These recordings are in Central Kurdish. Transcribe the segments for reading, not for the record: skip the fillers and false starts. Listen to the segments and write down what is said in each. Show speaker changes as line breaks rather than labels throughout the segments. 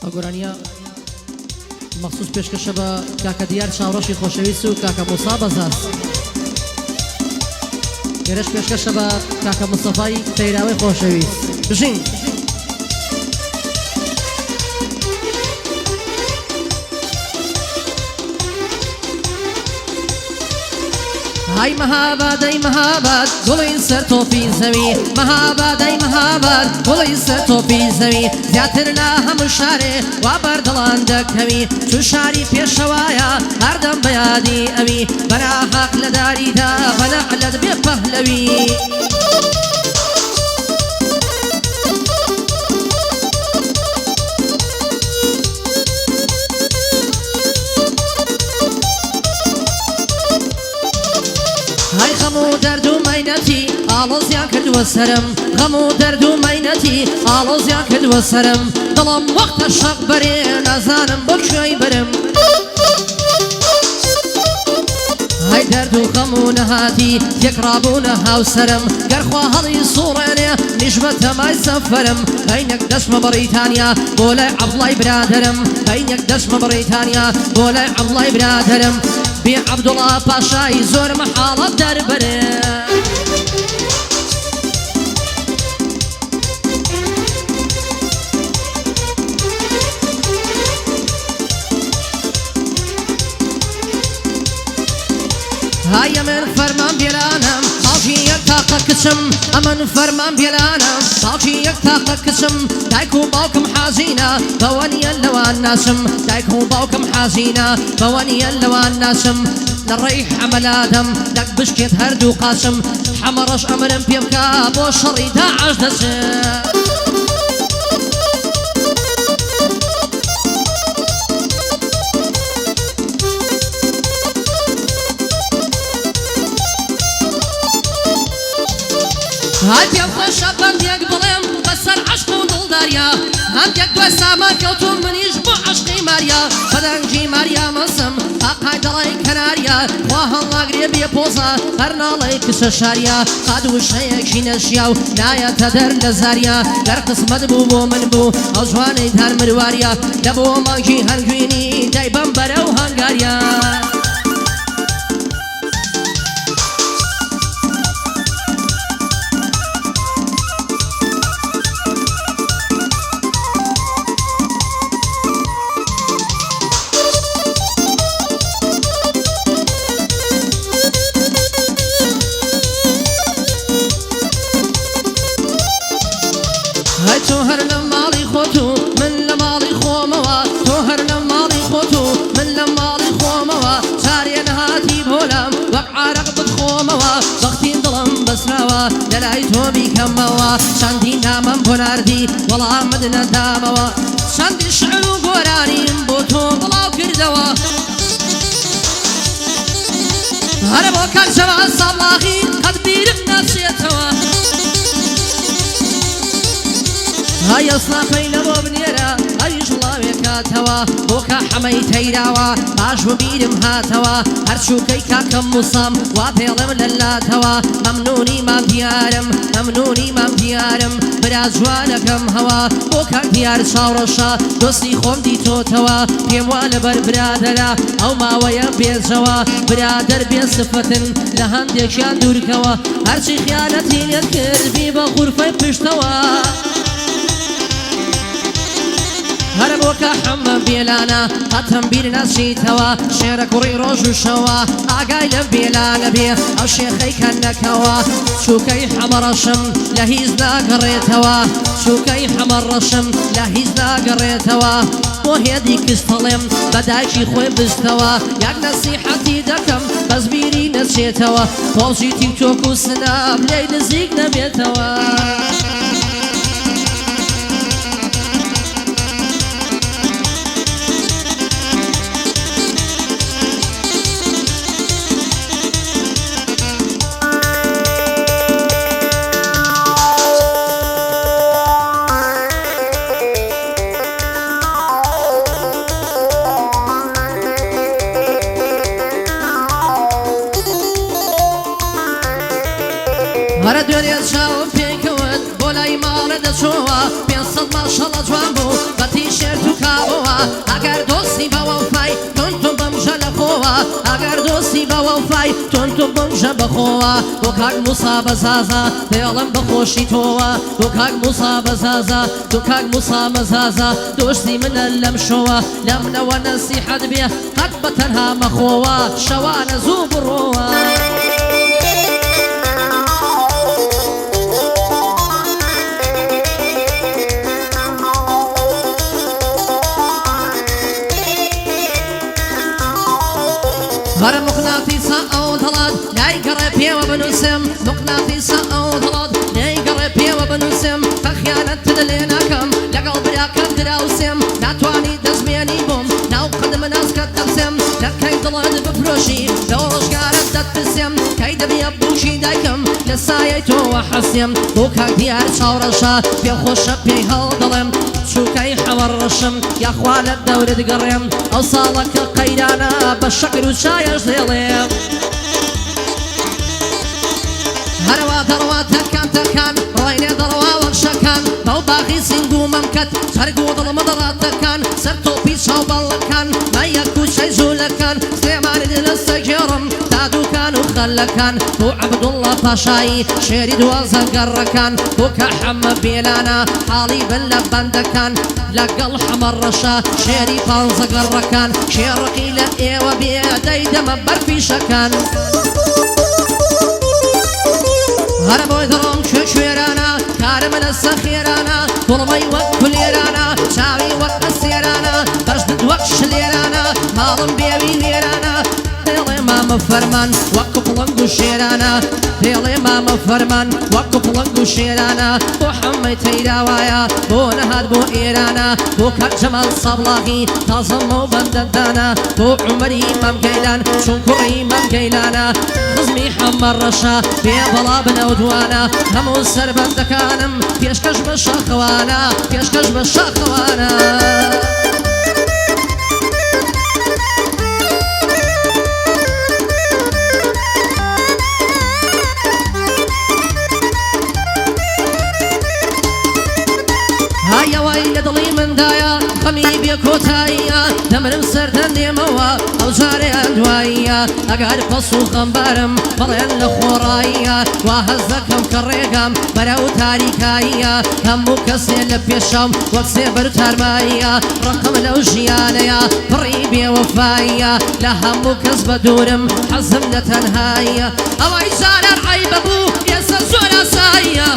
ئەگۆرانیە مەخصوص پێشکەشە بە کاکە دیار چاوڕەشی خۆشەویست و کاکە موسا بەزاز. گەرەش پێشکەشە بە کاکە مستەفای تەیراوەی خۆشەویست. بژین هاي مهاباد اي مهاباد گوڵی سەر تۆپی زەوی مهاباد اي مهاباد گوڵی سەر تۆپی زەوی زیاتر لە هەموو شارێ وا بەردەڵان دەکەوی چون شاری پێشەوایە هەردەم بەیادی ئەوی بەناحەق لە داریدا بەنەعلەت بێ پەهلەوی هاي غەمو دەرد و مەینەتی ئاڵۆزیان کردووە سەرم غەمو دەرد و مەینەتی ئاڵۆزیان کردووە سەرم دڵم وەختە شەق بەرێ نازانم بۆ کوێی برم هاي دەرد و غەم و نەهاتی یەکڕابوونە هاوسەرم گەرخوا هەڵی سوڕێنێ نیش بە تەمای سەفەرم هەینێک دەچمە بەڕیتانیا بۆ لای عەبدوڵای برادەرم هەینێک دەچمە بەڕیتانیا بۆ لای عەبدوڵای برادەرم بێ عەبدوڵا پاشای زۆر مەحاڵەت دەربەرێ هاي من فرمان بيلانم باوشی یەک تاقە کچم ئەمن فەرمان بێلانم باوشی یەک تاقە کچم دایک و باوکم حازینە بەوە نیە لەوان ناسم دایک و باوکم حازینە بەوە نیە لەوان ناسم لە ڕێی حەمەلادەم دەک بشکێت هەردوو قاسم حەمەڕەش ئەمرم پێ بکە بۆ شەڕی داعش دەچم هاي پێم خۆشە بەندێک بڵێم بەسەر عەشق و دڵداریا هەندێک دوای سامان کەوتوم منیش بۆ عەشقی ماریا بەدەنگی ماریا مەسم ئاقای دەڵی کەناریا خوا هەڵناگرێ بێ پۆزە هەر ناڵی کچە شاریا قاد وشەیەکی نەشیا و نایەتە دەر لە زاریا گەر قسمەت بوو بۆ من بوو ئەو جوانەی هەر مرواریە لە بۆ مانگی هەنگوینی دایبەم بەرە و هەنگاریا هاي تۆ هەر لە ماڵی خۆت و من لە ماڵی خۆمەوە تۆ هەر لە ماڵی خۆت و من لە ماڵی خۆمەوە چارێ نەهاتی بۆلام وەک عارەق بخۆمەوە وەختی دڵم بەسراوە لە لای تۆ بیکەمەوە چەندی نامەم بۆ ناردی وەڵامت نەدامەوە چەندی شعر و گۆرانیم بۆ تۆ بڵاو کردەوە هەرە بۆ کاک جەمال ساڵاغی قەت بیرم ناچێتەوە هاي ئەسنافەی لە بۆ بنێرە ئەویش وڵاوێ کاتەوە بۆ کە حەمەی تەیراوە باش و بیرم هاتەوە هەرچووکەی کاکەم موسام وا پێڵم لەلاتەوە مەمنونی مام دیارم مەمنونی مام دیارم برا جوانەکەم هەوا بۆ کاک دیار چاوڕەشە دۆستی خۆم دیتۆتەوە پێم وا لەبەر برادەرە ئەو ماوەیە بێجەوە برادەر بێ سفەتن لە هەندێکیان دوورکەوە هەرچی خیانەتی لێت کردبی بە غورفەی پشتەوە هەرە بۆ کە حەمە بێلانە هەتەم بیر نەچیتەوە شێرە کوڕی ڕۆژ و شەوە ئاگای لە بێلانە بێ ئەو شێخەی کەنەکەوە چووکەی حەمەڕەشم لە هیچ ناگەڕێتەوە چووکەی حەمەڕەشم لە هیچ ناگەڕێتەوە بۆ هێدی کستەڵێم بە دایکی خۆی بستەوە یاک نەسیحەتی دەکەم بەس بیری نەچێتەوە تۆڵژی تیکتۆک و سناب لێی نزیک نەبێتەوە هەرە دوێنێ چاوم پێکەوت بۆ لای ماڵە دەچۆوە 500 ماشەڵە جوان بوو بە تیشێرت و ئەگەر دۆستی بە وەفای تۆ بەمژە لە خۆوە ئەگەر دۆستی بە وەفای تۆ بەمژە بەخۆوە بۆ کاک موسا بەزازە پێڵم بەخۆشی تۆوە بۆ کاک موسا بەزازە تۆ کاک موسا مەزازە دۆستی منە لەم شۆوە لە منەوە نەسیحەت بێ قەت بە تەنها مەخۆوە شەوانە زوو بڕۆوە هەر مقناتیسە ئەو دەڵات لای گەڕێ پێوە بنووسم مقناتیسە ئەو دەڵات لای گەڕێ پێوە بنووسم خەخیانەت لێ ناکەم لەگەڵ براکەت دراوسم ناتوانی دەستمێنی بۆم ناو قەدم ناسکەت دەبسم دەکەی دڵت بفرۆشی لە ڕۆژگارت دەتپرسم کەی دەبێ بوشی دایکم لە سایەی تۆوە حەسیم بۆ کاک دیار چاوڕەشە پێخۆشە پێی هەڵدەڵێم چووکەی حەوەڕەشم یاخوا لە دەورت گەڕێم ئەو ساڵەکە قەیرانە بە شەکر و چایەش دێڵێم هەرەوە دەڕوا تەکان ڕاینێ دەڕوا وەخشەکان بەو باغی سینگ و مەمکەت سەرگ و دڵمە دەڕاتەکان سەر تۆپی چاو بەڵەکان مەیە کوچەی زوولەکان سلێمانی لەستە گێڕم دادووکان و خەلەکان بۆ عەبدوڵڵا پاشایی شێری دوازە گەڕەکان بۆ کە حەمە بێلانە حاڵی بن لە بەندەکان لەگەڵ حەمەڕەشە شێری پانزە گەڕەکان شێڕقی لە ئێوە بێ دەیدەمە بەرفیشەکان هەر بۆی دڵم کوێرانە کارم لەسەر خێرانە گوڵمەی وەک کولێرانە چاوی وەک ئەسێرانە بەشتت وەک شلێرانە ماڵم بێوی لێرانە پێڵێ مامە فەرمان وەک پڵنگ و شێرانە پێڵێ مامە فەرمان وەک پڵنگ و شێرانە بۆ حەمەی تەیراوایە بۆ نەهات بۆ ئێرانە بۆ کاک جەمال سەبڵاغی تازەمە و بەندەدانە بۆ عومەری مەم گەیلان چون کوڕی مەم گەیلانە خزمی حەمەڕەشە بێ بەڵا بنەو دوانە هەموو سەربەندەکانم پێشکەش بە شاخەوانە پێشکەش بە شاخەوانە هایەوای لە دڵی مندایە خەمی بێ کۆتاییە دەمرم سەردەندێمەوە ئەو جارەیان دواییە ئەگەر پەس و خەمبارم بەڵێن لە خۆڕاییە وا هەز دەکەم کە ڕێگەم بەرەو تاریکاییە هەموو کەسێ لە پێشەم وەک سێبەر تارماییە ڕقم لەو ژیانەیە پڕی بێوەفاییە لە هەموو کەس بە دوورم حەزم لە تەنهاییە ئەوەی جارە عەیبە بوو ئێستا زۆر ئاساییە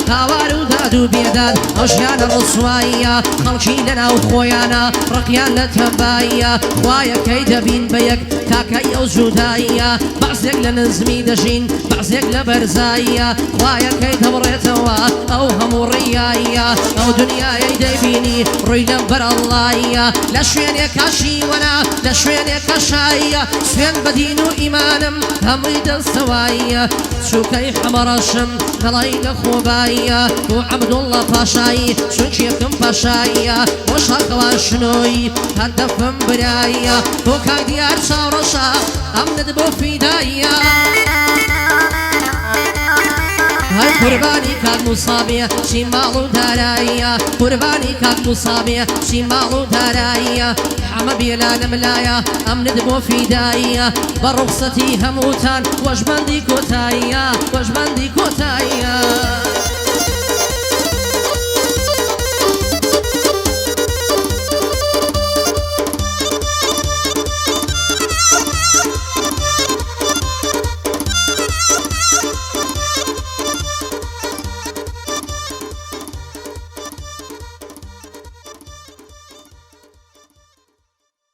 هاوار و داد و بێداد ئەو ژیانە ڕسواییە خەڵکی لەناو خۆیانە ڕقیان لە تەباییە خوایەکەی دەبین بە یەک تاکەی ئەو جوداییە بەعزێک لە نزمی دەژین بەعزێک لە بەرزاییە خوایەکەی دەبڕێتەوە ئەو هەموو ڕیاییە ئەو دنیای دەبینی ڕووی لە بەرەڵاییە لە شوێنێکە شیوەنە لە شوێنێکە شاییە سوێن بە دین و ئیمانم هەمووی دەستەواییە چووکەی حەمەڕەشم دەڵی لە خۆباییە بۆ عەبدوڵڵا پاشایی چونکێکم پاشاییە بۆ شاخەوان شنۆیی هەردەفم براییە بۆ کاک دیار چاوڕەشە ئەمنت بۆ فیداییە هەر قوربانی کاک موسابێ چی ماڵ و داراییە قوربانی کاک موسابێ چی ماڵ و داراییە حەمە بێلانم لایە ئەمنت بۆ فیداییە بە ڕوخسەتی هەمووتان وەژبەندی کۆتاییە وەژبەندی کۆتاییە